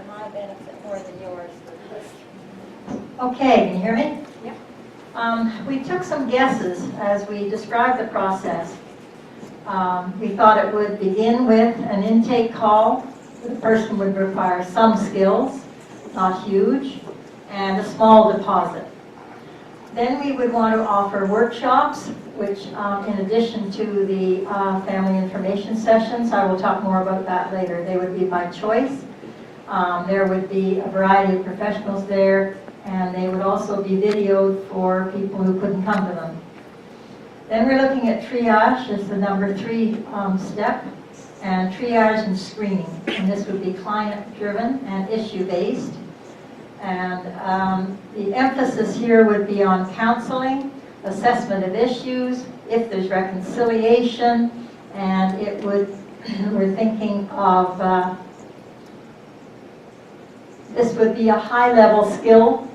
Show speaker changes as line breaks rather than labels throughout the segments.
my benefit more than yours.
Okay, can you hear me?
Yep.
We took some guesses as we described the process. We thought it would begin with an intake call. The person would require some skills, not huge, and a small deposit. Then we would want to offer workshops, which in addition to the family information sessions, I will talk more about that later, they would be by choice. There would be a variety of professionals there, and they would also be videoed for people who couldn't come to them. Then we're looking at triage as the number 3 step, and triage and screening. And this would be client-driven and issue-based. And the emphasis here would be on counseling, assessment of issues, if there's reconciliation, and it would, we're thinking of, this would be a high-level skill.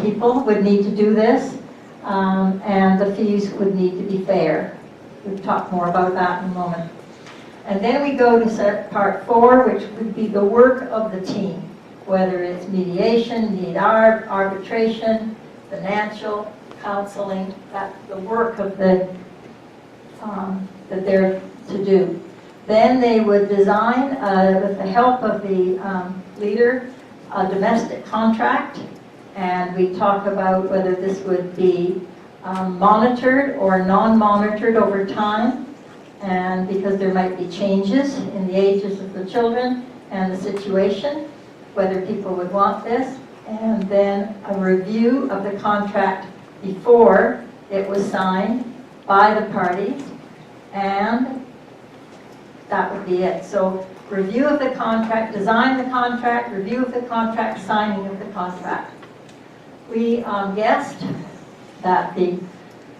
People would need to do this, and the fees would need to be fair. We'll talk more about that in a moment. And then we go to part 4, which would be the work of the team, whether it's mediation, need arbitration, financial, counseling, that's the work of the that they're to do. Then they would design, with the help of the leader, a domestic contract, and we talk about whether this would be monitored or non-monitored over time, and because there might be changes in the ages of the children and the situation, whether people would want this, and then a review of the contract before it was signed by the parties, and that would be it. So review of the contract, design the contract, review of the contract, signing of the contract. We guessed that the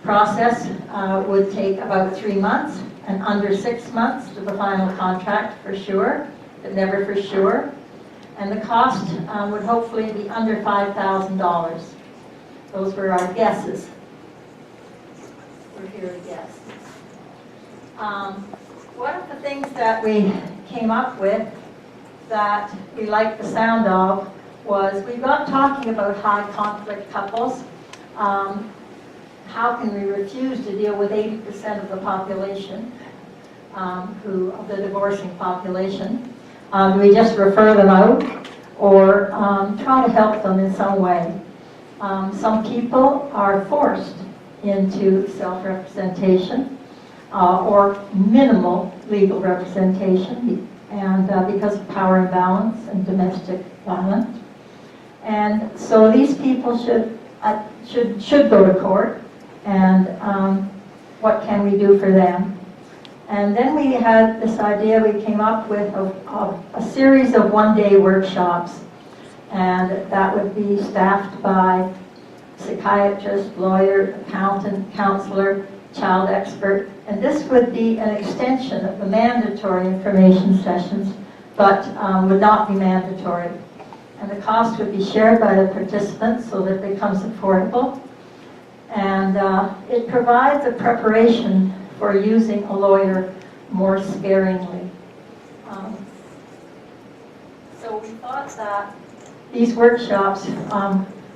process would take about 3 months and under 6 months to the final contract for sure, but never for sure. And the cost would hopefully be under $5,000. Those were our guesses. We're here to guess. One of the things that we came up with that we liked the sound of was we got talking about high conflict couples. How can we refuse to deal with 80% of the population, of the divorcing population? Do we just refer them out or try to help them in some way? Some people are forced into self-representation or minimal legal representation, and because of power imbalance and domestic violence. And so these people should go to court, and what can we do for them? And then we had this idea, we came up with a series of one-day workshops, and that would be staffed by psychiatrist, lawyer, accountant, counselor, child expert, and this would be an extension of the mandatory information sessions, but would not be mandatory. And the cost would be shared by the participants so that it becomes affordable. And it provides a preparation for using a lawyer more sparingly. So we thought that these workshops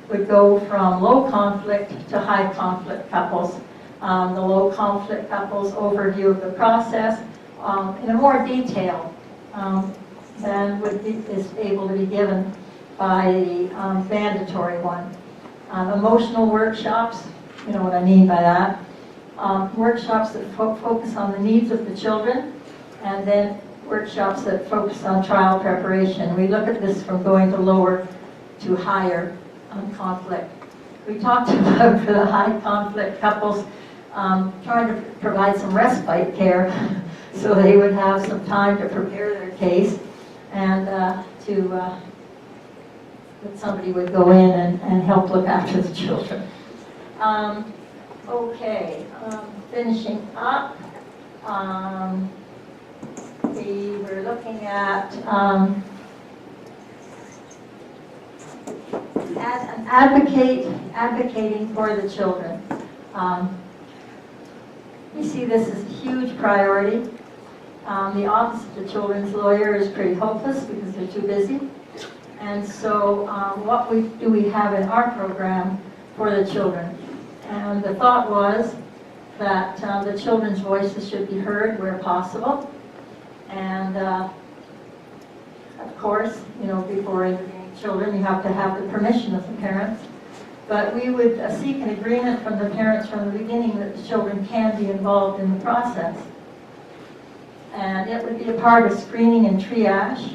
would go from low conflict to high conflict couples. The low conflict couples overview of the process in a more detail than is able to be given by the mandatory one. Emotional workshops, you know what I mean by that. Workshops that focus on the needs of the children, and then workshops that focus on trial preparation. We look at this from going to lower to higher conflict. We talked about, for the high conflict couples, trying to provide some respite care so they would have some time to prepare their case, and that somebody would go in and help look after the children. Okay, finishing up, we were looking at advocating for the children. We see this as a huge priority. The office of the children's lawyer is pretty hopeless because they're too busy. And so what do we have in our program for the children? And the thought was that the children's voices should be heard where possible. And of course, before interviewing children, you have to have the permission of the parents. But we would seek an agreement from the parents from the beginning that the children can be involved in the process. And it would be a part of screening and triage.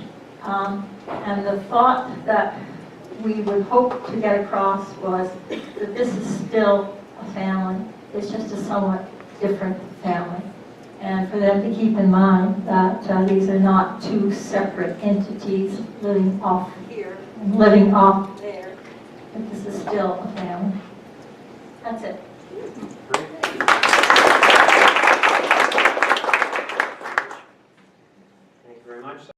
And the thought that we would hope to get across was that this is still a family. It's just a somewhat different family. And for them to keep in mind that these are not two separate entities living off
Here,
and living off,
there.
that this is still a family. That's it.